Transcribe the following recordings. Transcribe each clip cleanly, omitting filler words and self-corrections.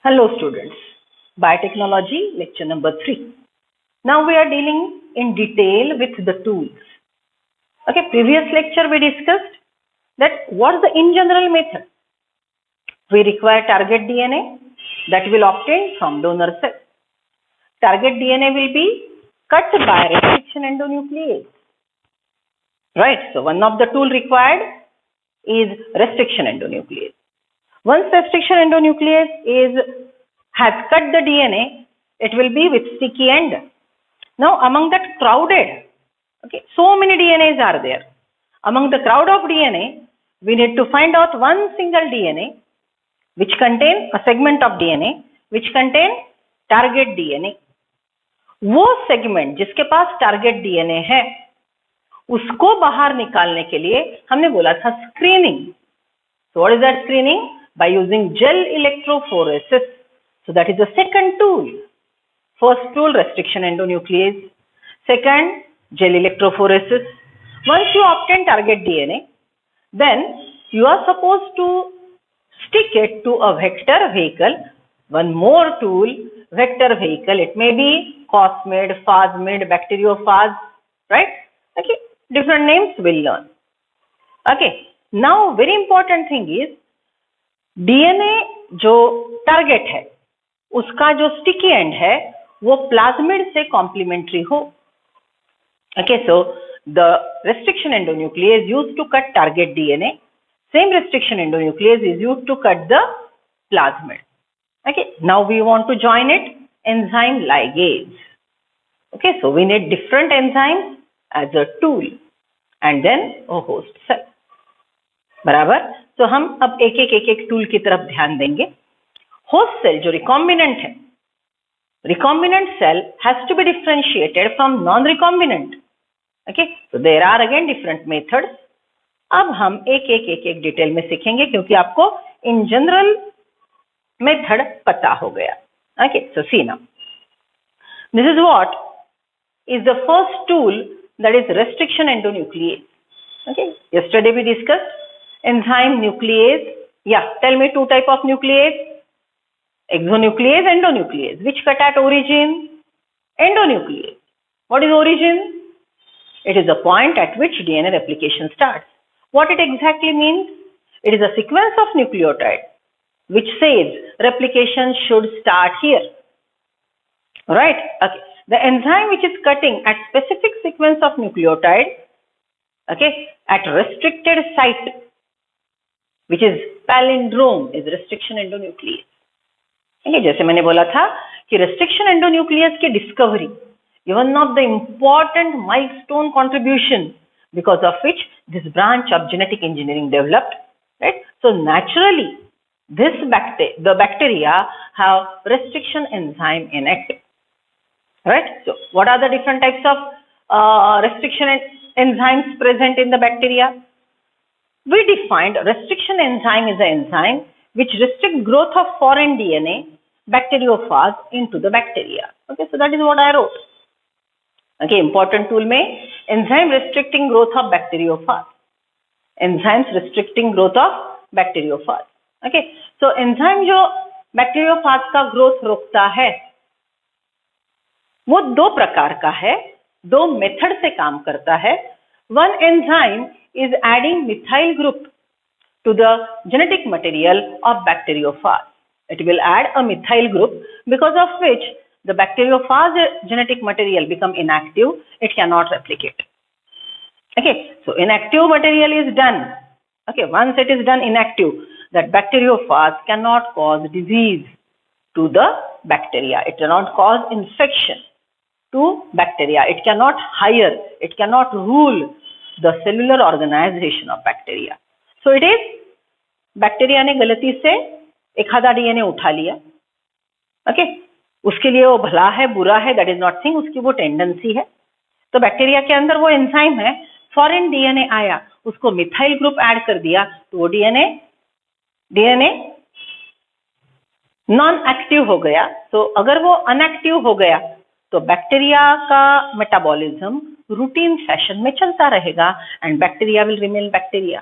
Hello students, Biotechnology lecture number 3. Now we are dealing in detail with the tools. Okay, previous lecture we discussed that what's the in general method. We require target DNA that will obtain from donor cell. Target DNA will be cut by restriction endonuclease. Right, so one of the tool required is restriction endonuclease. Once restriction endonuclease has cut the DNA, it will be with sticky end. Now among that crowded, okay, so many DNAs are there. Among the crowd of DNA, we need to find out one single DNA which contain a segment of DNA which contain target DNA. वो segment जिसके पास target DNA है उसको बाहर निकालने के लिए हमने बोला था screening. So what is that screening? By using gel electrophoresis. So that is the second tool. First tool, restriction endonuclease. Second, gel electrophoresis. Once you obtain target DNA, then you are supposed to stick it to a vector vehicle. One more tool, vector vehicle. It may be cosmid, phasmid, bacteriophage, right? Okay, different names we'll learn. Okay, now very important thing is DNA जो target है उसका जो sticky and है वो plasmid से complementary हो. Okay, so the restriction endonuclease used to cut target DNA, same restriction endonuclease is used to cut the plasmid. Okay, now we want to join it enzyme ligase. Okay, so we need different enzymes as a tool and then a host cell. बराबर. तो हम अब एक एक tool की तरफ ध्यान देंगे. होस्ट सेल जो रिकॉम्बिनेंट है, recombinant cell has to be differentiated from non recombinant. Okay, so there are again different methods. अब हम एक डिटेल में सीखेंगे क्योंकि आपको इन जनरल मेथड पता हो गया. Okay, so see now this is what is the first tool, that is restriction endonuclease. Okay, yesterday we discussed enzyme nuclease. Yeah, tell me two type of nuclease: exonuclease, endonuclease. Which cut at origin? Endonuclease. What is origin? It is the point at which DNA replication starts. What it exactly means? It is a sequence of nucleotide which says replication should start here. Right? Okay. The enzyme which is cutting at specific sequence of nucleotide, okay, at restricted site, which is palindrome, is restriction endonuclease. Okay, जैसे मैंने बोला था कि restriction endonuclease की discovery is one of the important milestone contribution because of which this branch of genetic engineering developed. Right? So naturally, the bacteria have restriction enzyme in it. Right? So what are the different types of restriction enzymes present in the bacteria? We defined restriction enzyme is an enzyme which restricts growth of foreign DNA, bacteriophage, into the bacteria. Okay, so that is what I wrote. Okay, important tool में enzyme restricting growth of bacteriophage. Enzymes restricting growth of bacteriophage. Okay, so enzyme जो bacteriophage का growth रोकता है वो दो प्रकार का है, दो मेथड से काम करता है. One enzyme is adding methyl group to the genetic material of bacteriophage. It will add a methyl group because of which the bacteriophage genetic material become inactive. It can not replicate. Okay, so inactive material is done. Okay, once it is done inactive, that bacteriophage can not cause disease to the bacteria. It cannot cause infection to bacteria. It cannot hire, it cannot rule the cellular organization of bacteria. So it is bacteria ने गलती से एक आधा DNA उठा लिया. Okay, उसके लिए वो भला है बुरा है that is not thing, उसकी वो टेंडेंसी है. तो बैक्टीरिया के अंदर वो एंजाइम है, फॉरेन डीएनए आया, उसको मिथाइल ग्रुप ऐड कर दिया तो वो डीएनए नॉन एक्टिव हो गया. तो अगर वो अनएक्टिव हो गया तो बैक्टीरिया का मेटाबॉलिज्म रूटीन फैशन में चलता रहेगा and bacteria will remain bacteria.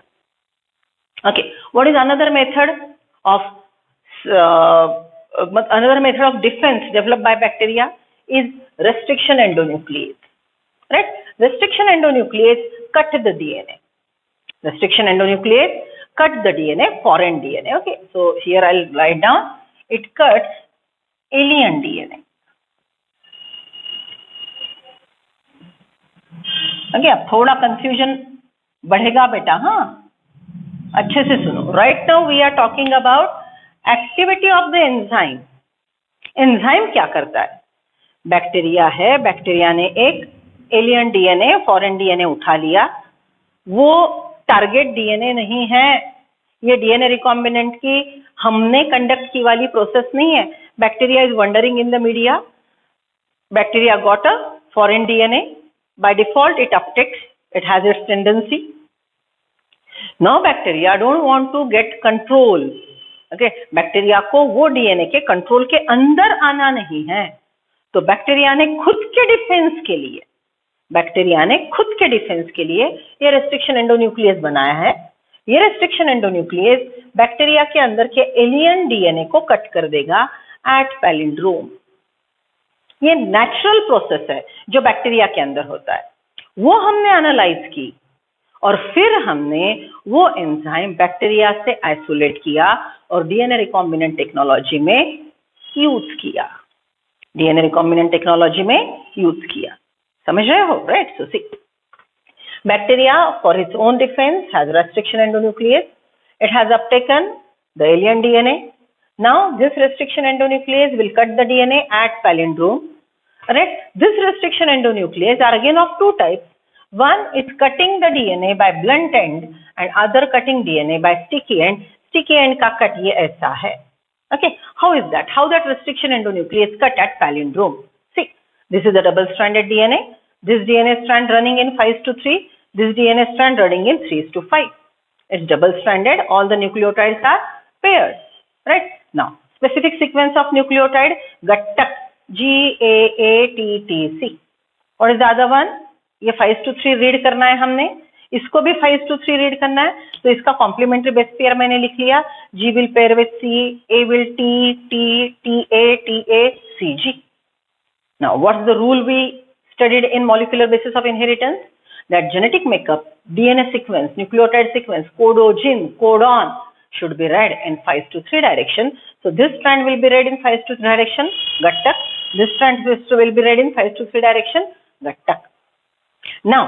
Okay, what is another method of another method of defense developed by bacteria is restriction endonuclease. Right? Restriction endonuclease cut the DNA. Restriction endonuclease cut the DNA, foreign DNA. Okay, so here I'll write down, it cuts alien DNA. Okay, अब थोड़ा confusion बढ़ेगा बेटा, हाँ अच्छे से सुनो. Right now we are talking about activity of the enzyme. Enzyme क्या करता है? बैक्टीरिया है, बैक्टीरिया ने एक एलियन डीएनए, फॉरेन डीएनए उठा लिया. वो टारगेट डीएनए नहीं है, ये डीएनए रिकॉम्बिनेंट की हमने कंडक्ट की वाली प्रोसेस नहीं है. Bacteria is wondering in the media. Bacteria got a foreign DNA. By default, it uptakes. It has its tendency. Now, bacteria don't want to get control. Okay, bacteria को वो DNA के control के अंदर आना नहीं है. तो बैक्टीरिया ने खुद के डिफेंस के लिए, ये रेस्ट्रिक्शन एंडोन्यूक्लियस बनाया है. ये रेस्ट्रिक्शन एंडोन्यूक्लियस बैक्टीरिया के अंदर के एलियन डीएनए को कट कर देगा एट पैलिंड्रोम. ये नेचुरल प्रोसेस है जो बैक्टीरिया के अंदर होता है. वो हमने एनालाइज की और फिर हमने वो एंजाइम बैक्टीरिया से आइसोलेट किया और डीएनए रिकॉम्बिनेंट टेक्नोलॉजी में यूज किया. समझ रहे हो? Right. So see, bacteria for its own defence has restriction endonuclease. It has uptaken the alien DNA. Now this restriction endonuclease will cut the DNA at palindrome. Right? This restriction endonuclease are again of two types. One is cutting the DNA by blunt end and other cutting DNA by sticky end. Sticky end का cut ये ऐसा है. Okay? How is that? How that restriction endonuclease cut at palindrome? See, this is a double-stranded DNA. This DNA strand running in 5:3. This DNA strand running in 3:5. It's double-stranded. All the nucleotides are paired. Right? Now, specific sequence of nucleotide, Gattak, GAATTC. What is the other one? ये 5:3 read करना है हमने, इसको भी 5:3 read करना है. तो इसका कॉम्प्लीमेंट्री बेस पेयर मैंने लिख लिया. G will pair with C, A will T, TA, TA, CG. Now, what's the rule we studied in molecular basis of inheritance? That genetic makeup, DNA sequence, nucleotide sequence, codogene, codon should be read in 5:3 direction. So this strand will be read in 5:3 direction, Gattak. This strand will be read in 5:3 direction, Gattak. Now,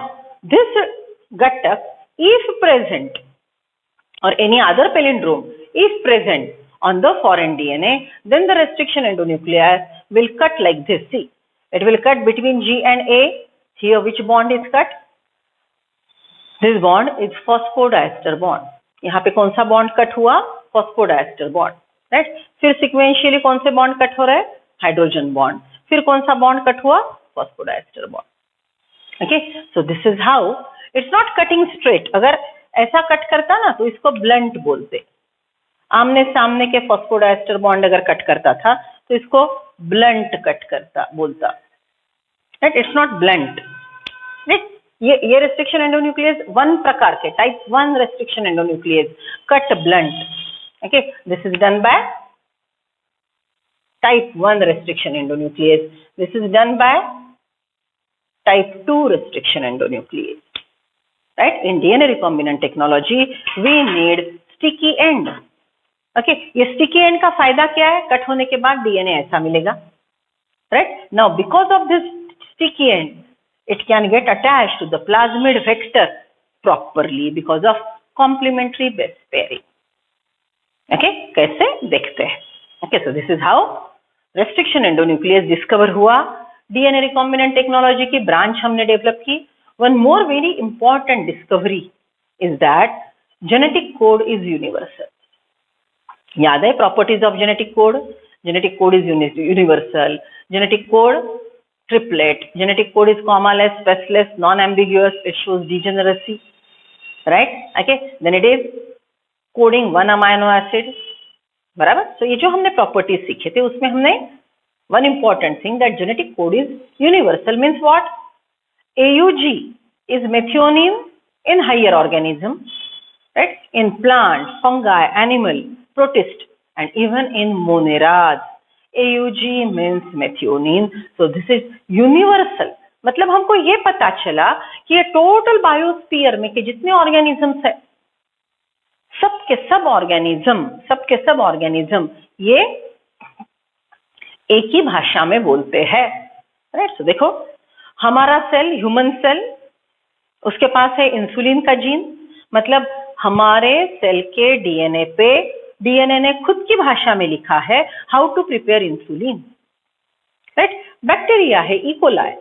this Gattak, if present, or any other palindrome, if present on the foreign DNA, then the restriction endonuclease will cut like this. See, it will cut between G and A. Here, which bond is cut? This bond is phosphodiester bond. यहाँ पे कौन सा bond cut हुआ? Phosphodiester bond. Right. फिर sequentially कौन से bond cut हो रहे हैं? Hydrogen bond. फिर कौन सा बॉन्ड कट हुआ? Phosphodiester bond. Okay, so this is how. It's not cutting straight. अगर ऐसा कट करता ना तो इसको ब्लंट बोलते. आमने सामने के फॉस्फोडाइस्टर बॉन्ड अगर कट करता था तो इसको ब्लंट कट करता बोलता. Right. It's not blunt. Right. ये रेस्ट्रिक्शन एंडोन्यूक्लियस वन प्रकार के type 1 restriction endonuclease cut blunt. Okay, this is done by type 1 restriction endonuclease. This is done by type 2 restriction endonuclease. Right. In DNA recombinant technology we need sticky end. Okay, ये sticky end का फायदा क्या है? Cut होने के बाद DNA ऐसा मिलेगा. Right. Now because of this sticky and, it can get attached to the plasmid vector properly because of complementary base pairing. Okay, कैसे देखते हैं? Okay, so this is how restriction endonuclease discover हुआ. DNA recombinant technology की branch हमने develop की. One more very important discovery is that genetic code is universal. याद है properties of genetic code? Genetic code is universal. Genetic code triplet. Genetic code is commaless, spaceless, non-ambiguous. It shows degeneracy. Right? Okay. Then it is coding one amino acid. बराबर. So ये जो हमने properties सीखे थे उसमें हमने one important thing that genetic code is universal means what? AUG is methionine in higher organism. Right? In plant, fungi, animal, protist, and even in monads. AUG means methionine. So this is universal. मतलब हमको ये पता चला कि ये total biosphere में के जितने ऑर्गेनिजम्स है, सबके सब ऑर्गेनिज्म ये एक ही भाषा में बोलते हैं, राइट। सो देखो, हमारा सेल, ह्यूमन सेल, उसके पास है इंसुलिन का जीन, मतलब हमारे सेल के डीएनए पे डीएनए ने खुद की भाषा में लिखा है how to prepare insulin, right. Bacteria है इकोलाई,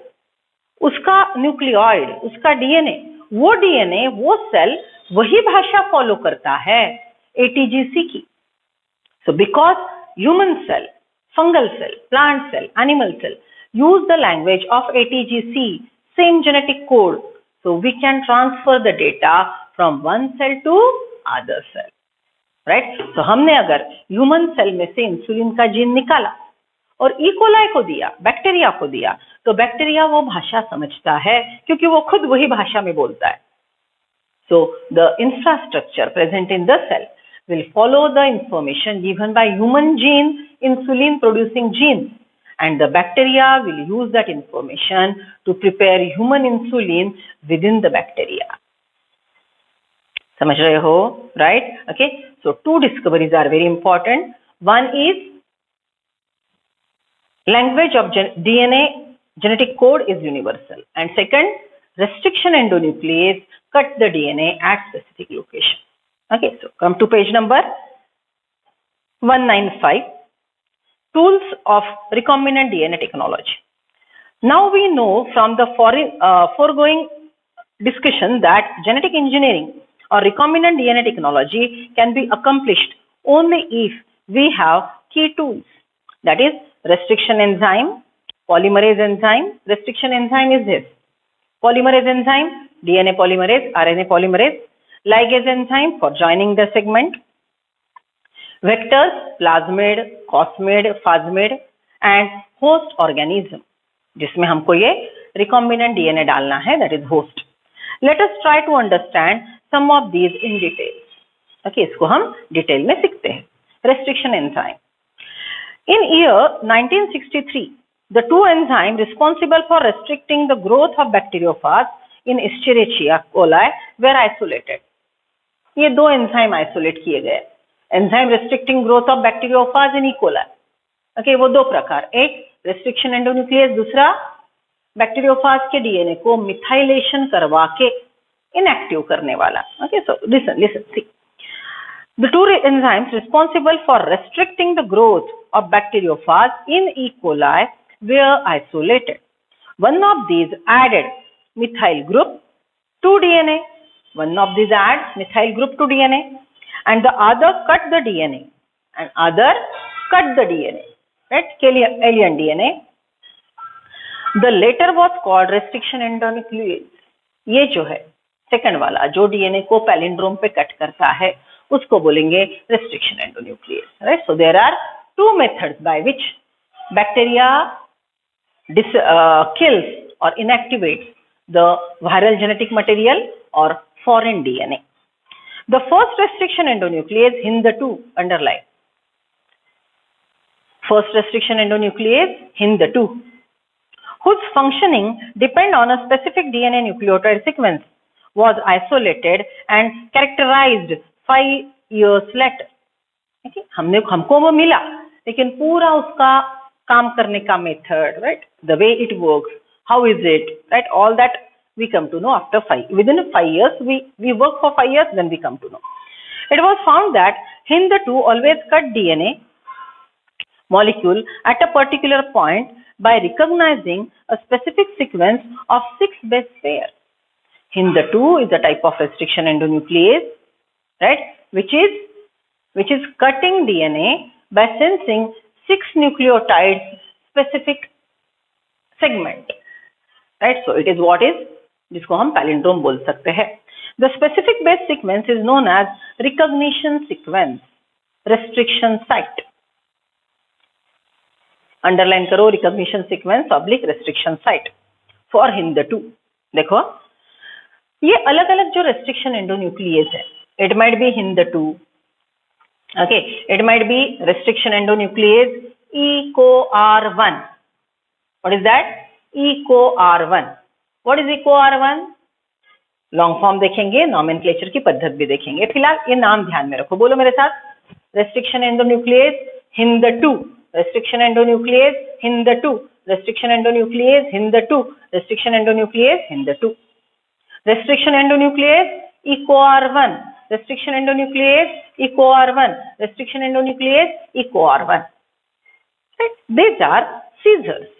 उसका न्यूक्लियोइड, उसका डीएनए, वो सेल वही भाषा फॉलो करता है एटीजीसी की। So because human cell, fungal cell, plant cell, animal cell use the language of ATGC, same genetic code, so we can transfer the data from one cell to other cell, right? So हमने अगर human cell में से insulin का gene निकाला और E coli को दिया, bacteria को दिया, तो बैक्टीरिया वो भाषा समझता है क्योंकि वो खुद वही भाषा में बोलता है। So the infrastructure present in the cell will follow the information given by human gene, insulin producing gene, and the bacteria will use that information to prepare human insulin within the bacteria. समझ रहे हो, right? Okay, so two discoveries are very important. One is language of DNA genetic code is universal, and second, restriction endonuclease cut the DNA at specific location. Okay, so come to page number 195, tools of recombinant DNA technology. Now we know from the foregoing discussion that genetic engineering or recombinant DNA technology can be accomplished only if we have key tools, that is restriction enzyme, polymerase enzyme. Restriction enzyme is this: polymerase enzyme, DNA polymerase, RNA polymerase, ligase enzyme for joining the segment, vectors, plasmid, cosmid, phasmid, and host organism, जिसमें हमको ये recombinant DNA डालना है, that is host. Let us try to understand some of these in detail. Okay, इसको हम detail में सीखते हैं. Restriction enzyme. In year 1963, the two enzymes responsible for restricting the growth of bacteriophage in Escherichia coli were isolated. ये दो enzyme isolate किए गए, enzyme restricting growth of bacteriophage in E coli. Okay, वो दो प्रकार, एक रेस्ट्रिक्शन एंडोन्यूक्लियस, दूसरा bacteriophage के डीएनए को मिथाइलेशन करवा के इनएक्टिव करने वाला. Okay, so listen C. The two enzymes responsible for restricting the growth of bacteriophage in E. coli were isolated. One of these added methyl group to DNA. One of these adds methyl group to DNA, and the other cut the DNA. Right? Alien DNA. The later was called restriction endonuclease. ये जो है second वाला, जो DNA को palindrome पे cut करता है, उसको बोलेंगे restriction endonuclease. Right? So there are two methods by which bacteria kills or inactivates the viral genetic material or foreign DNA. The first restriction endonuclease, HindII2, underline. First restriction endonuclease, HindII2, whose functioning depend on a specific DNA nucleotide sequence, was isolated and characterized 5 years later. Okay? हमको वो मिला, लेकिन पूरा उसका काम करने का method, right? The way it works, how is it, right? All that we come to know after within 5 years. We work for 5 years, then we come to know. It was found that HindII2 always cut DNA molecule at a particular point by recognizing a specific sequence of 6 base pairs. HindII2 is a type of restriction endonuclease, right? Which is cutting DNA by sensing 6 nucleotides specific segment, right? So it is what is, जिसको हम palindrome बोल सकते हैं. The specific base sequence is known as recognition sequence, restriction site. Underline करो, recognition sequence / restriction site for HindII2. देखो, ये अलग अलग जो restriction endonuclease है, it might be HindII2, okay, it might be restriction endonuclease EcoR1. What is that? EcoR1. What is EcoR1? Long form देखेंगे, nomenclature की पद्धति भी देखेंगे. फिलहाल ये नाम ध्यान में रखो. बोलो मेरे साथ. Restriction endonuclease HindII, restriction endonuclease HindII, restriction endonuclease HindII, restriction endonuclease HindII, restriction endonuclease EcoR1, restriction endonuclease EcoR1, restriction endonuclease EcoR1. These are scissors.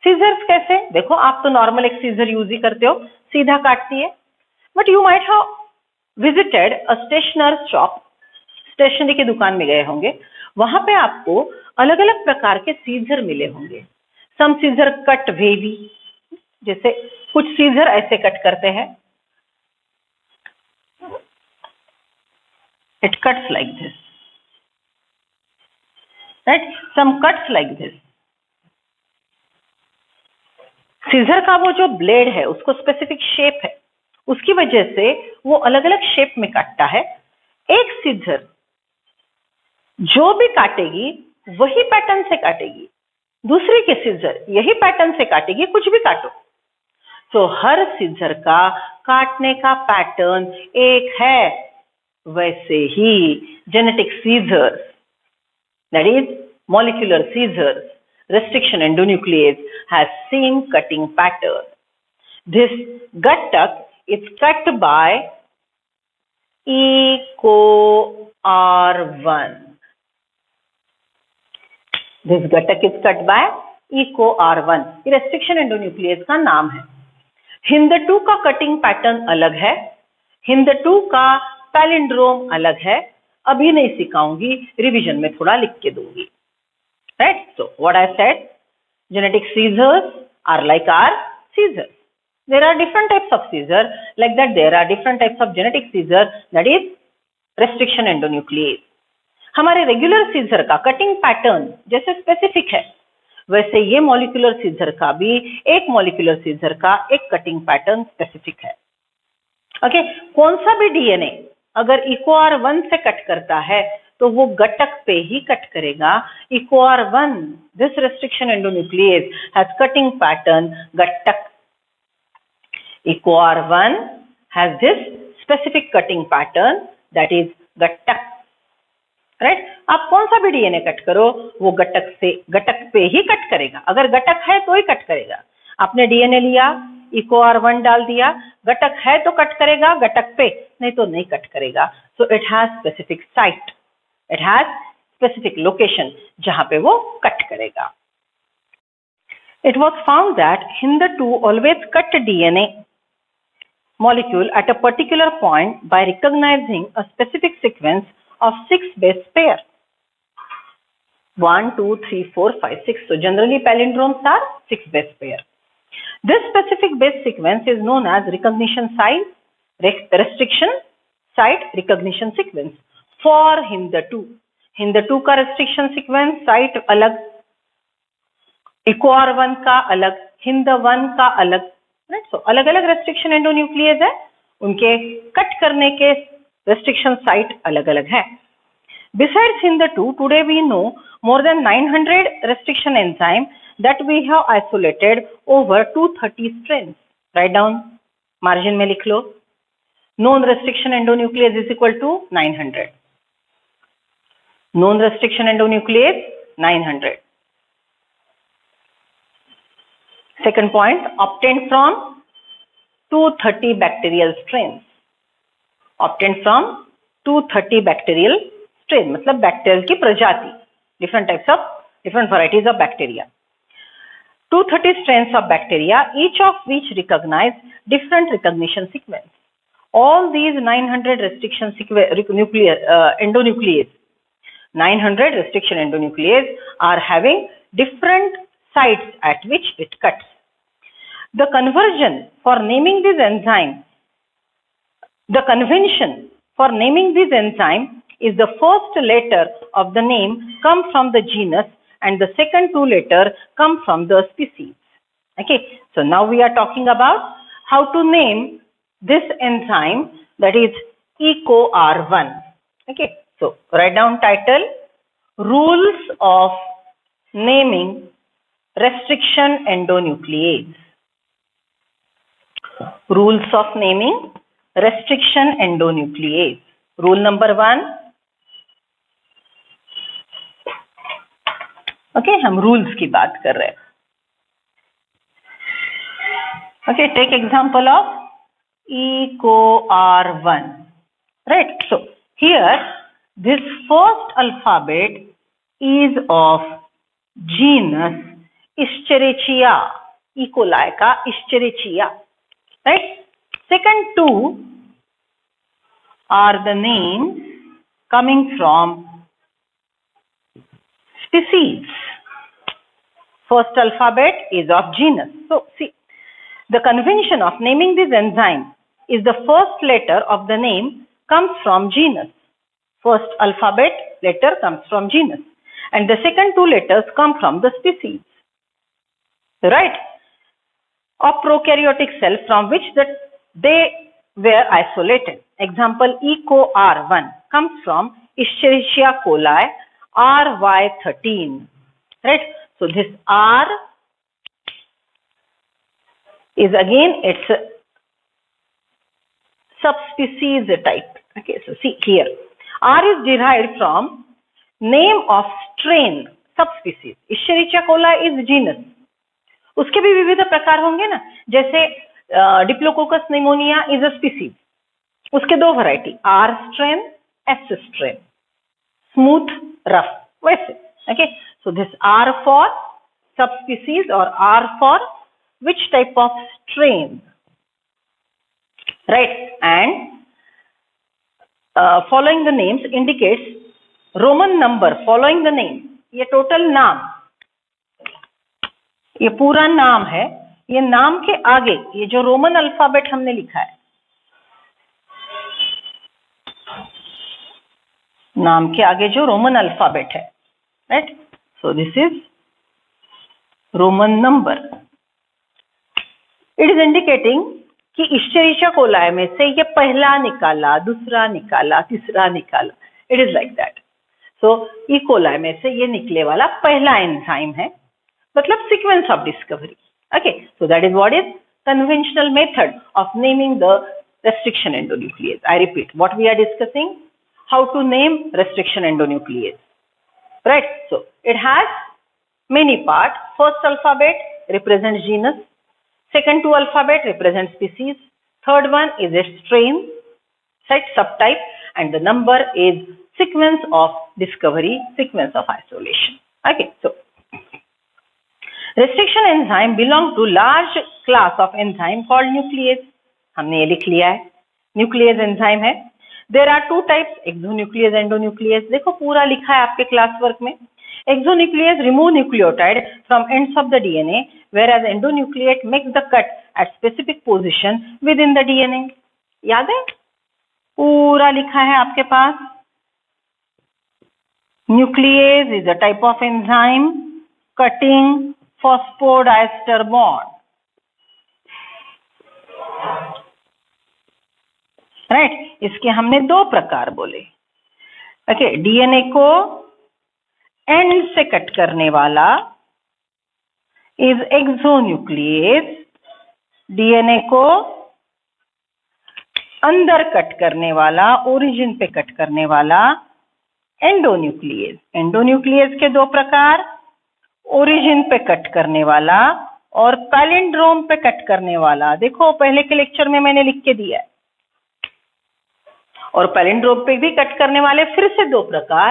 Scissors कैसे? देखो, आप तो नॉर्मल एक सीजर यूज ही करते हो, सीधा काटती है. But you might have visited a stationer shop. Stationery की दुकान में गए होंगे, वहां पे आपको अलग अलग प्रकार के सीजर मिले होंगे. सम सीजर कट वेवी, जैसे कुछ सीजर ऐसे कट करते हैं. It cuts like this, right? Some cuts like this. Scissor का वो जो ब्लेड है उसको स्पेसिफिक शेप है, उसकी वजह से वो अलग अलग शेप में काटता है. एक सीजर जो भी काटेगी वही पैटर्न से काटेगी, दूसरी के सीजर यही पैटर्न से काटेगी, कुछ भी काटो. तो हर सीजर का काटने का पैटर्न एक है. वैसे ही genetic scissors, that is molecular scissors, restriction endonuclease has same cutting pattern. This gut duct is cut by EcoR1. This gut duct is cut by EcoR1. ये restriction endonuclease का नाम है. HindII का कटिंग पैटर्न अलग है, HindII का palindrome अलग है. अभी नहीं सिखाऊंगी, रिवीजन में थोड़ा लिख के दूंगी. Right? So what I said, genetic scissors are like our scissors. There are different types of scissors. Like that, there are different types of genetic scissors. That is restriction endonuclease. हमारे regular scissor का cutting pattern जैसे specific है, वैसे ये molecular scissor का भी एक molecular scissor का एक कटिंग पैटर्न स्पेसिफिक है. ओके, कौन सा भी डीएनए अगर EcoR1 से कट करता है तो वो गटक पे ही कट करेगा. EcoR1, this restriction endonuclease has cutting pattern गटक. EcoR1 has this specific cutting pattern that is गटक. राइट? आप कौन सा भी डीएनए कट करो, वो गटक पे ही कट करेगा. अगर गटक है तो ही कट करेगा. आपने डीएनए लिया, EcoR1 डाल दिया, गटक है तो कट करेगा गटक पे, नहीं तो नहीं कट करेगा. So it has specific site, it has specific location जहां पे वो कट करेगा. It was found that HindII always cut DNA molecule at a particular point by recognizing a specific sequence of 6 base pair. 1, 2, 3, 4, 5, 6. So generally palindromes are 6 base pair. This specific base sequence is known as recognition site, restriction site recognition sequence. For HindII का restriction sequence site अलग, EcoR1 का अलग, HindI का अलग. Right? सो अलग अलग restriction endonuclease है, उनके कट करने के रेस्ट्रिक्शन साइट अलग अलग है. Besides HindII, today we know more than 900 restriction enzyme that we have isolated over 230 strains. Write down, margin में लिख लो. Known restriction endonuclease is equal to 900. Known restriction endonuclease 900. Second point, obtained from 230 bacterial strains. Obtained from 230 bacterial strain, मतलब bacterial की प्रजाति, different varieties of bacteria. 230 strains of bacteria, each of which recognize different recognition sequence. All these 900 restriction endonuclease, 900 restriction endonuclease are having different sites at which it cuts. The convention for naming this enzyme is the first letter of the name come from the genus and the second 2 letters come from the species. Okay, so now we are talking about how to name this enzyme, that is EcoR1. Okay, so write down title, rules of naming restriction endonuclease. Rules of naming restriction endonuclease. Rule number 1. Okay, हम rules की बात कर रहे हैं. Okay, take example of EcoR1. Right, so here this first alphabet is of genus Escherichia, E. coli का Escherichia. Right, second two are the names coming from species. First alphabet is of genus. So see, the convention of naming this enzyme is the first letter of the name comes from genus. First alphabet letter comes from genus and the second two letters come from the species. Right? Of prokaryotic cells from which they were isolated. Example, EcoR1 comes from Escherichia coli RY13. Right? So this R is again its subspecies type. Okay, so see here, R is derived from name of strain subspecies. Escherichia coli is genus. उसके भी विविध प्रकार होंगे ना, जैसे diplococcus pneumoniae is a species, उसके दो variety, R strain, S strain, smooth, rough, वैसे. Okay, so this are for subspecies और R for which type of strain, right? And following the names indicates Roman number following the name. ये total नाम, ये पूरा नाम है, ये नाम के आगे ये जो रोमन अल्फाबेट हमने लिखा है, नाम के आगे जो रोमन अल्फाबेट है, right? So this is Roman number. It is indicating कि इश्चेरिशिया कोलाई में से ये पहला निकाला, दूसरा निकाला, तीसरा निकाला. It is like that. So E coli में से ये निकले वाला पहला एंजाइम है, मतलब sequence of discovery. Okay, so that is what is conventional method of naming the restriction endonuclease. I repeat, what we are discussing, how to name restriction endonuclease. Right? So it has many parts. First alphabet represents genus. Second two alphabet represents species. Third one is a strain, set subtype, and the number is sequence of discovery, sequence of isolation. Okay, so restriction enzyme belong to large class of enzyme called nuclease. हमने ये लिख लिया है, nuclease enzyme है. There are two types, exonuclease, endonuclease. देखो पूरा लिखा है आपके क्लास वर्क में. Exonuclease remove nucleotide from ends of the DNA, whereas endonucleate makes the cut at specific position within the DNA. याद है? पूरा लिखा है आपके पास. Nuclease is a type of enzyme cutting phosphodiester bond. Right, इसके हमने दो प्रकार बोले. ओके, डीएनए को एंड से कट करने वाला इज एक्सोन्यूक्लियस, डीएनए को अंदर कट करने वाला, ओरिजिन पे कट करने वाला एंडोन्यूक्लियस. एंडोन्यूक्लियस के दो प्रकार, ओरिजिन पे कट करने वाला और पैलिंड्रोम पे कट करने वाला. देखो पहले के लेक्चर में मैंने लिख के दिया है. और पैलिंड्रोम पे भी कट करने वाले फिर से दो प्रकार,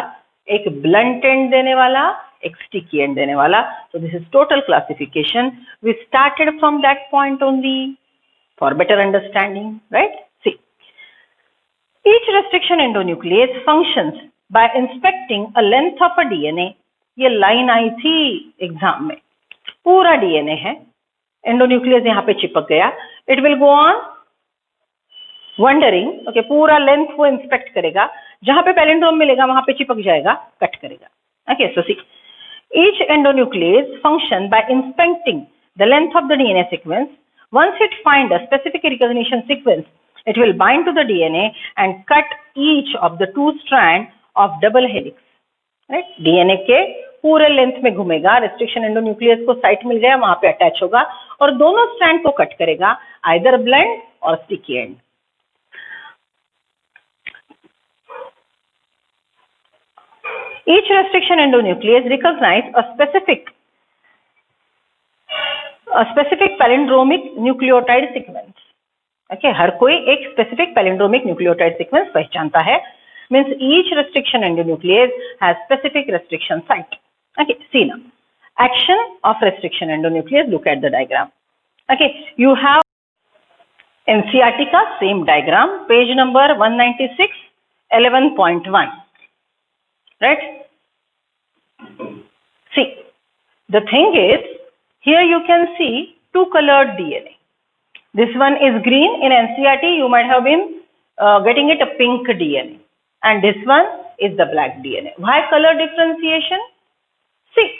एक ब्लंट एंड देने वाला, एक स्टिकी एंड देने वाला. So this is total classification. We started from that point only for better understanding. Right, see, each restriction endonuclease functions by inspecting a length of a DNA. ये line आई थी exam में. पूरा DNA है, endonuclease यहाँ पे चिपक गया. It will go on wondering. Okay, पूरा लेंथ वो इंस्पेक्ट करेगा, जहां पे पैलिंड्रोम मिलेगा वहां पे चिपक जाएगा, कट करेगा. Okay, so see, each endonuclease function by inspecting the length of the DNA sequence. Once it find a specific recognition sequence, it will bind to the DNA and cut each of the two strands of double helix. Right? DNA के पूरे length में घूमेगा, restriction endonuclease को site मिल गया, वहां पे attach होगा और दोनों स्ट्रैंड को कट करेगा, आइदर ब्लेंड और sticky and. Each restriction endonuclease recognize a specific palindromic nucleotide sequence. Okay, हर कोई एक specific palindromic nucleotide sequence पहचानता है. Means each restriction endonuclease has specific restriction site. Okay, see now. Action of restriction endonuclease. Look at the diagram. Okay, you have NCERT का same diagram, page number 196, 11.1. Right? See, the thing is, here you can see two colored DNA. This one is green. In NCERT, you might have been getting it a pink DNA. And this one is the black DNA. Why color differentiation? See,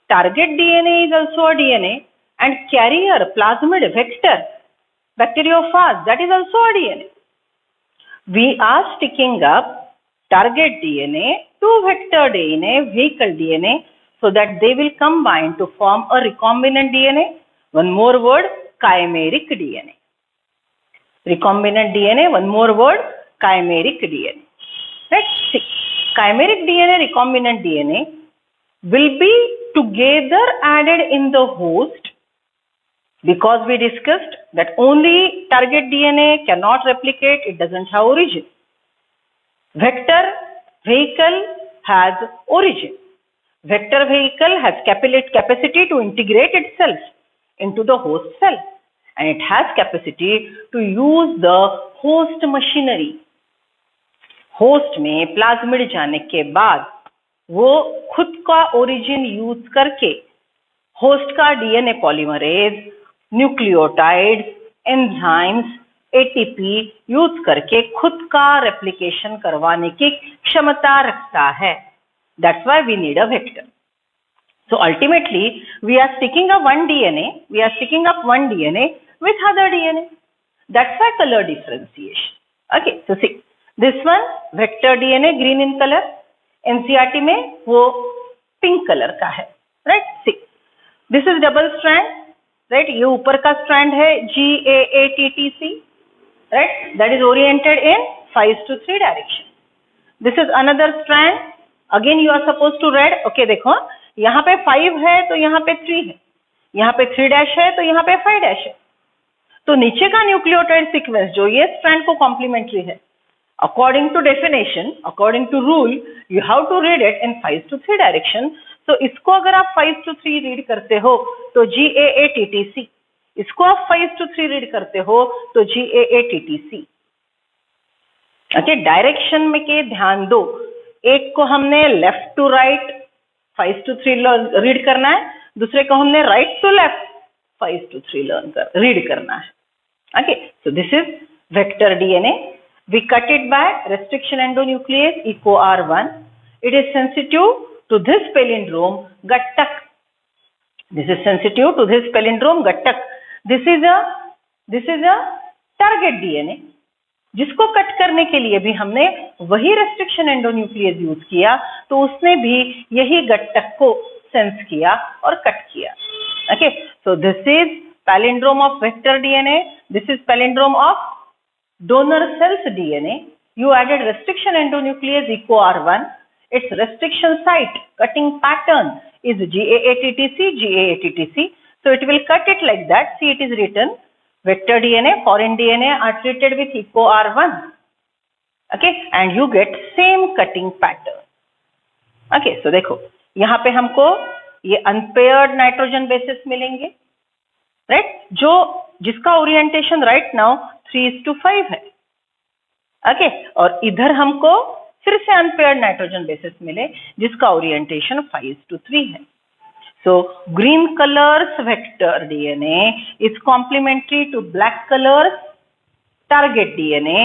target DNA is also a DNA and carrier, plasmid, vector, bacteriophage, that is also a DNA. We are sticking up target DNA to vector DNA, vehicle DNA, so that they will combine to form a recombinant DNA. One more word, chimeric DNA. Recombinant DNA, one more word, chimeric DNA. Right? See, chimeric DNA, recombinant DNA will be together added in the host, because we discussed that only target DNA cannot replicate, it doesn't have origin. Vector vehicle has origin. Vector vehicle has capacity to integrate itself into the host cell, and it has capacity to use the host machinery. Host में plasmid जाने के बाद वो खुद का origin use करके host का DNA polymerase, nucleotides, enzymes, ATP use करके खुद का रेप्लिकेशन करवाने की क्षमता रखता है. That's why we need a vector. So ultimately, we are sticking up one DNA with other DNA. That's why color differentiation. Okay, so see, this one vector DNA green in color, NCERT में वो pink color का है, right? See, this is double strand, right? ये ऊपर का strand है GAATTC, right? That is oriented in 5:3 direction. This is another strand. Again you are supposed to read. Okay, देखो यहाँ पे 5 है तो यहाँ पे 3 है, यहाँ पे 3' है तो यहाँ पे 5' है. तो नीचे का न्यूक्लियोटाइड सीक्वेंस जो ये स्ट्रैंड को कॉम्प्लीमेंट्री है, according to definition, according to rule, you have to read it in 5:3 direction. So इसको अगर आप 5:3 रीड करते हो तो GAATTC, इसको आप 5:3 रीड करते हो तो GAATTC. ओके, डायरेक्शन में के ध्यान दो, एक को हमने लेफ्ट टू राइट 5:3 रीड करना है, दूसरे को हमने राइट टू लेफ्ट 5:3 रीड करना है. Okay, so this is vector DNA. We cut it by restriction endonuclease EcoR1. It is sensitive to this palindrome Gattak. This is sensitive to this palindrome Gattak. This is a target DNA. जिसको cut करने के लिए भी हमने वही restriction endonuclease use किया, तो उसने भी यही गट्टक को सेंस किया और कट किया. Okay, so this is palindrome of vector DNA, this is palindrome of donor cells DNA. You added restriction endonuclease EcoR1. Its restriction site cutting pattern is GAATTC. So it will cut it like that. See, it is written vector DNA, foreign DNA are treated with EcoR1. Okay, and you get same cutting pattern. Okay, so देखो यहाँ पे हमको ये unpaired nitrogen bases मिलेंगे, right? जो जिसका orientation right now 3:5 है. Okay, और इधर हमको फिर से अनपेयर्ड नाइट्रोजन बेसिस मिले जिसका ओरिएंटेशन 5:3 है. So green colours vector DNA is complementary to black colours target DNA.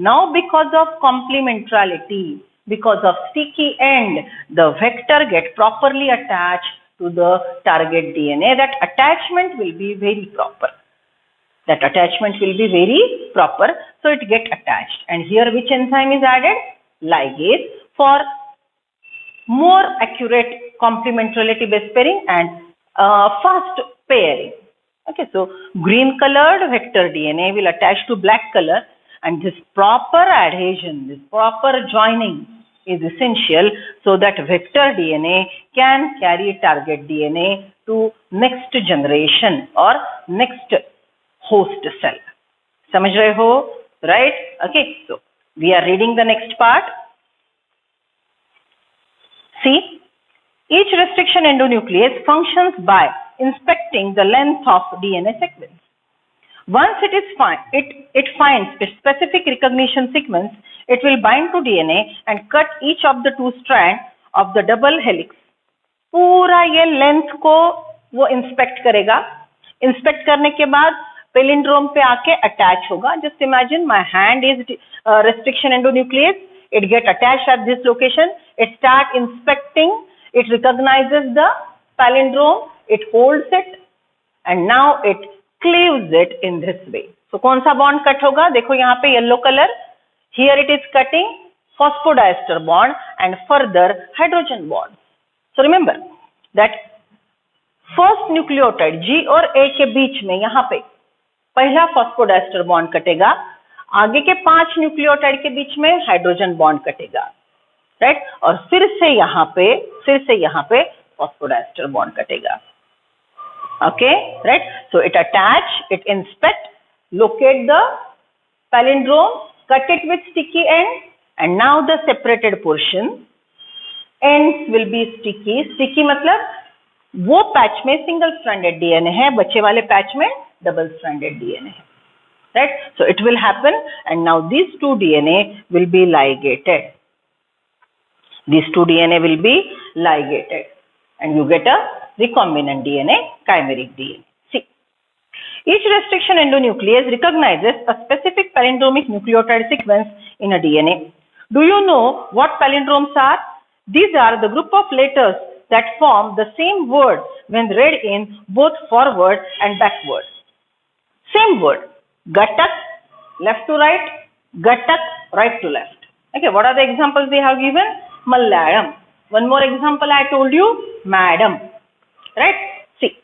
Now because of complementarity, because of sticky end, the vector get properly attached to the target DNA. That attachment will be very proper. That attachment will be very proper. So it get attached. And here which enzyme is added? Ligase for more accurate complementarity base pairing and fast pairing. Okay, so green colored vector DNA will attach to black color, and this proper adhesion, this proper joining is essential so that vector DNA can carry target DNA to next generation or next host cell. समझ रहे हो? Right? Okay, so we are reading the next part. See, each restriction endonuclease functions by inspecting the length of DNA sequence. Once it finds its specific recognition sequence, it will bind to DNA and cut each of the two strands of the double helix. पूरा ये length को वो inspect करेगा. Inspect करने के बाद palindrome पे आके अटैच होगा. Just imagine my hand is restriction endonuclease. It get attached at this location. It start inspecting. It recognizes the palindrome. It holds it, and now it cleaves it in this way. So कौन सा bond cut होगा? देखो यहाँ पे yellow colour. Here it is cutting phosphodiester bond and further hydrogen bond. So remember that first nucleotide G और A के बीच में यहाँ पे पहला phosphodiester bond कटेगा. आगे के 5 न्यूक्लियोटाइड के बीच में हाइड्रोजन बॉन्ड कटेगा, राइट? और फिर से यहाँ पे फॉस्फोडाइस्टर बॉन्ड कटेगा. Okay, right? So it attach, it inspect, locate the palindrome, cut it with sticky and, and now the separated portion ends will be sticky. Sticky मतलब वो पैच में सिंगल स्ट्रैंडेड डीएनए है, बच्चे वाले patch में double stranded DNA है. Right, so it will happen, and now these two DNA will be ligated. These two DNA will be ligated, and you get a recombinant DNA, chimeric DNA. See, each restriction endonuclease recognizes a specific palindromic nucleotide sequence in a DNA. Do you know what palindromes are? These are the group of letters that form the same word when read in both forward and backward. Same word. Gatak, left to right, Gatak, right to left. Okay, what are the examples they have given? Malayalam. One more example I told you, madam. Right? See,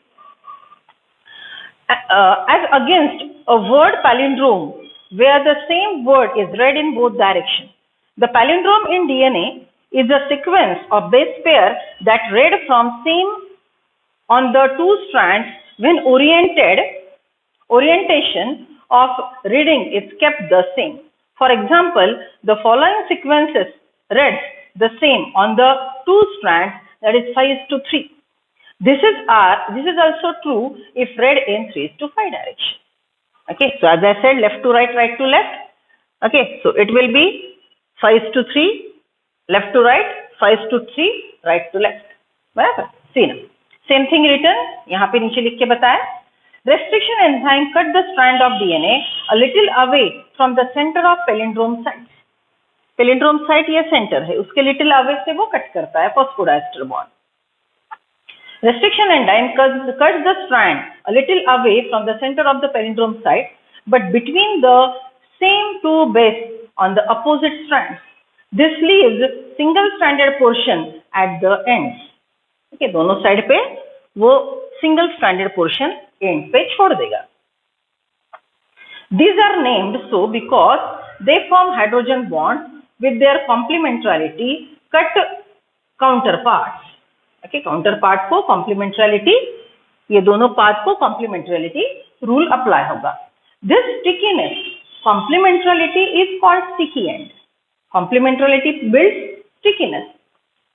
as against a word palindrome where the same word is read in both directions. The palindrome in DNA is a sequence of base pair that read from same on the two strands when orientation of reading is kept the same. For example, the following sequences read the same on the two strands, that is 5:3. This is also true if read in 3:5 direction. Okay, so as I said, left to right, right to left. Okay, so it will be 5:3, left to right, 5:3, right to left. बराबर? See now, same thing written. यहाँ पे नीचे लिख के बताया. Restriction enzyme cut the strand of DNA a little away from the center of palindrome site. Palindrome site ये center है, उसके little away से वो cut करता है phosphodiester bond. Restriction enzyme cuts the strand a little away from the center of the palindrome site, but between the same two base on the opposite strands. This leaves single-stranded portion at the ends. Okay, दोनों side पे वो single-stranded portion end पे छोड़ देगा. These are named so because they form hydrogen bonds with their complementarity cut counterparts. Okay, counterpart को complementarity, ये दोनों part को complementarity rule apply होगा. This stickiness, complementarity is called sticky end. Complementarity builds stickiness.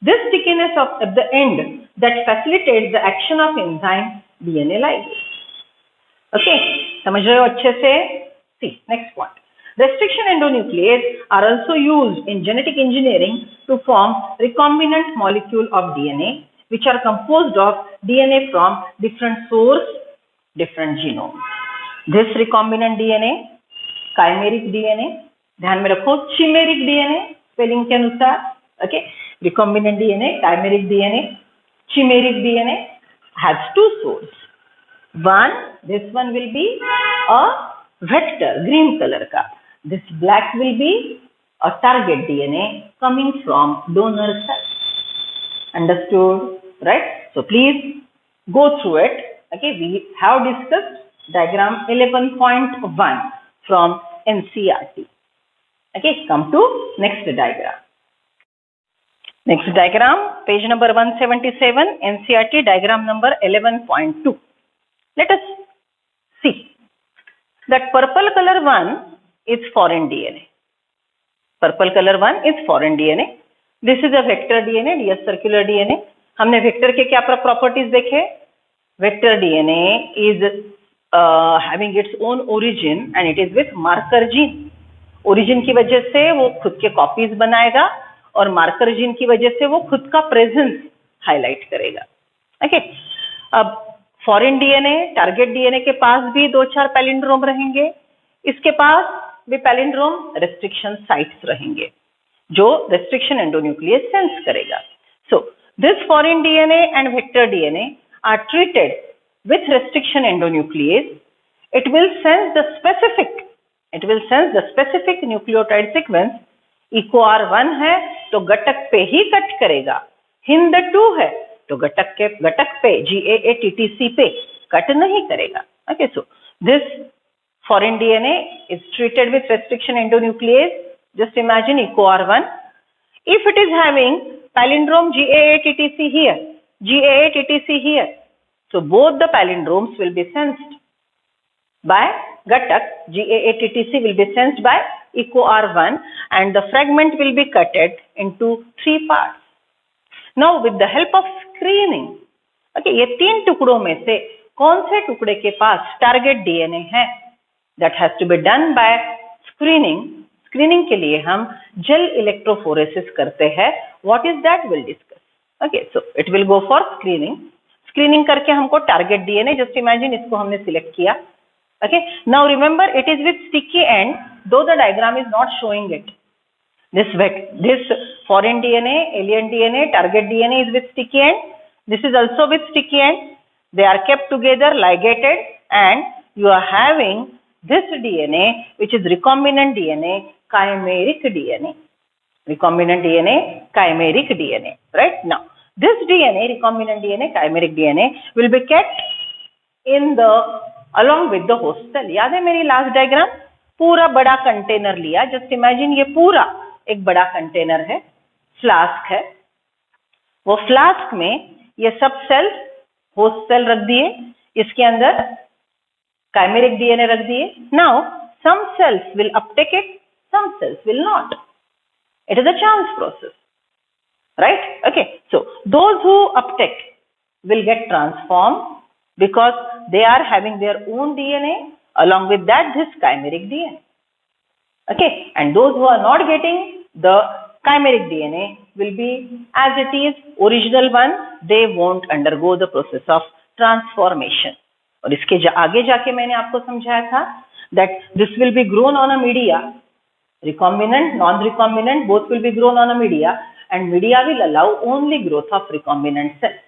This stickiness at the end that facilitates the action of enzyme DNA ligase. Okay, समझ रहे हो अच्छे से? See, next point. Restriction endonuclease are also used in genetic engineering to form recombinant molecule of DNA, which are composed of DNA from different source, different genomes. This recombinant DNA, chimeric DNA, ध्यान में रखो, chimeric DNA, spelling के अनुसार, okay, recombinant DNA, chimeric DNA, chimeric DNA has two sources. One, this one will be a vector, green color का. This black will be a target DNA coming from donor cell. Understood, right? So please go through it. Okay, we have discussed diagram 11.1 from NCERT. Okay, come to next diagram. Next diagram, page number 177, NCERT diagram number 11.2. Let us see that purple color one is foreign DNA. Purple color one is foreign DNA. This is a vector DNA, DS circular DNA. हमने vector के क्या properties देखे? Vector DNA is having its own origin and it is with marker gene. Origin की वजह से वो खुद के कॉपीज बनाएगा और मार्कर जीन की वजह से वो खुद का प्रेजेंस हाईलाइट करेगा. ओके, अब फॉरेन डीएनए, टारगेट डीएनए के पास भी 2-4 पैलिंड्रोम रहेंगे. इसके पास भी पैलिंड्रोम रेस्ट्रिक्शन साइट्स रहेंगे जो रेस्ट्रिक्शन एंडोन्यूक्लियस सेंस करेगा. So this foreign DNA and vector DNA are treated with restriction endonuclease. It will sense the specific nucleotide sequence. EcoR1 है तो घटक पे ही कट करेगा. HindII है तो घटक पे GAA-TTC पे कट नहीं करेगा. Okay, so this foreign DNA is treated with restriction endonuclease. Just imagine EcoR1. If it is having palindrome GAA-TTC here, GAA-TTC here, so both the palindromes will be sensed by Ghatak. GAA-TTC will be sensed by EcoR1 and the fragment will be cutted into 3 parts. Now with the help of screening, okay, ये 3 टुकड़ों में से कौन से टुकड़े के पास target DNA है? That has to be done by screening. Screening के लिए हम gel electrophoresis करते हैं. What is that? We'll discuss. Okay, so it will go for screening. Screening करके हमको target DNA, just imagine इसको हमने select किया. Okay, now remember it is with sticky end, though the diagram is not showing it. This foreign DNA, alien DNA, target DNA is with sticky end. This is also with sticky end. They are kept together, ligated, and you are having this DNA, which is recombinant DNA, chimeric DNA. Recombinant DNA, chimeric DNA. Right now, this DNA, recombinant DNA, chimeric DNA, will be kept in the along with the host cell. याद है मेरी last diagram? पूरा बड़ा container लिया. Just imagine ये पूरा एक बड़ा कंटेनर है, फ्लास्क है. वो फ्लास्क में ये सब सेल्स, होस्ट सेल रख दिए, इसके अंदर chimeric DNA रख दिए. Now some cells will uptake it, some cells will not. It is a chance process, right? Okay, so those who uptake will get transformed because they are having their own DNA, along with that this chimeric DNA. Okay, and those who are not getting the chimeric DNA will be as it is, original one. They won't undergo the process of transformation. और इसके आगे जाके मैंने आपको समझाया था that this will be grown on a media, recombinant, non-recombinant, both will be grown on a media, and media will allow only growth of recombinant cells.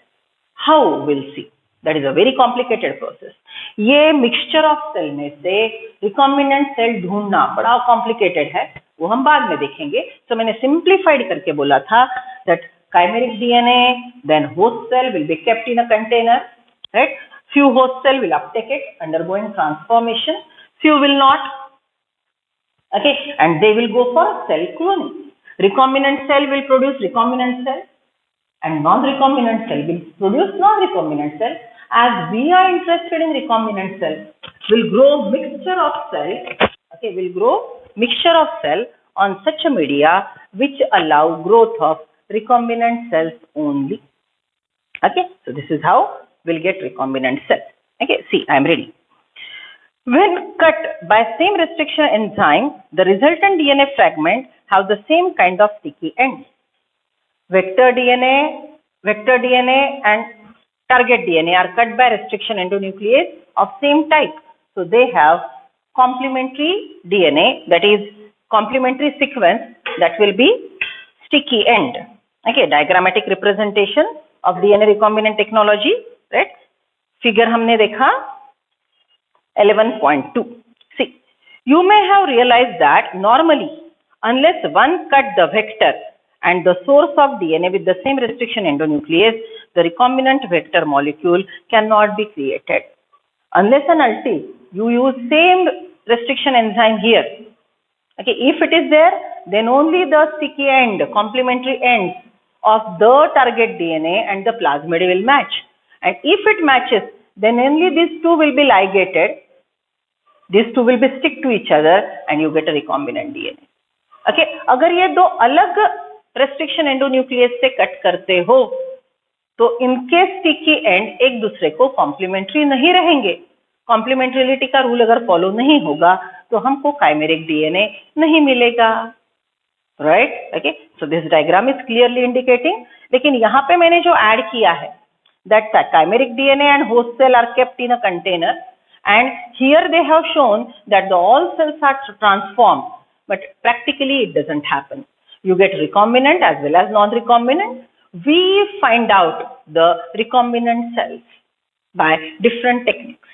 How? We'll see. That is a very complicated process. ये mixture of cell में से recombinant cell ढूंढना बड़ा complicated है, वो हम बाद में देखेंगे. So मैंने simplified करके बोला था that chimeric DNA, then host cell will be kept in a container, right? Few host cell will uptake it, undergoing transformation. Few will not. Okay, and they will go for cell cloning. Recombinant cell will produce recombinant cell, and non-recombinant cell will produce non-recombinant cell. As we are interested in recombinant cell, will grow mixture of cell. Okay, will grow mixture of cell on such a media which allow growth of recombinant cells only. Okay, so this is how we'll get recombinant cell. Okay, see, I am ready. When cut by same restriction enzyme, the resultant DNA fragment have the same kind of sticky ends. Vector DNA and target DNA are cut by restriction endonuclease of same type. So they have complementary DNA, that is complementary sequence that will be sticky end. Okay, diagrammatic representation of DNA recombinant technology. Right? Figure हमने देखा 11.2. See, you may have realized that normally, unless one cut the vector and the source of DNA with the same restriction endonuclease, the recombinant vector molecule cannot be created. Unless and until you use same restriction enzyme here. Okay, if it is there, then only the sticky end, complementary ends of the target DNA and the plasmid will match. And if it matches, then only these two will be ligated. These two will be stick to each other and you get a recombinant DNA. Okay, अगर ये दो अलग restriction endonuclease से cut करते हो, तो इनके sticky end एक दूसरे को complementary नहीं रहेंगे. Complementarity का रूल अगर फॉलो नहीं होगा, तो हमको chimeric DNA नहीं मिलेगा. Right? Okay. So this diagram is clearly indicating. लेकिन यहाँ पे मैंने जो ऐड किया है, that chimeric DNA and host cell are kept in a container, and here they have shown that the all cells are transformed, but practically it doesn't happen. You get recombinant as well as non-recombinant. We find out the recombinant cells by different techniques.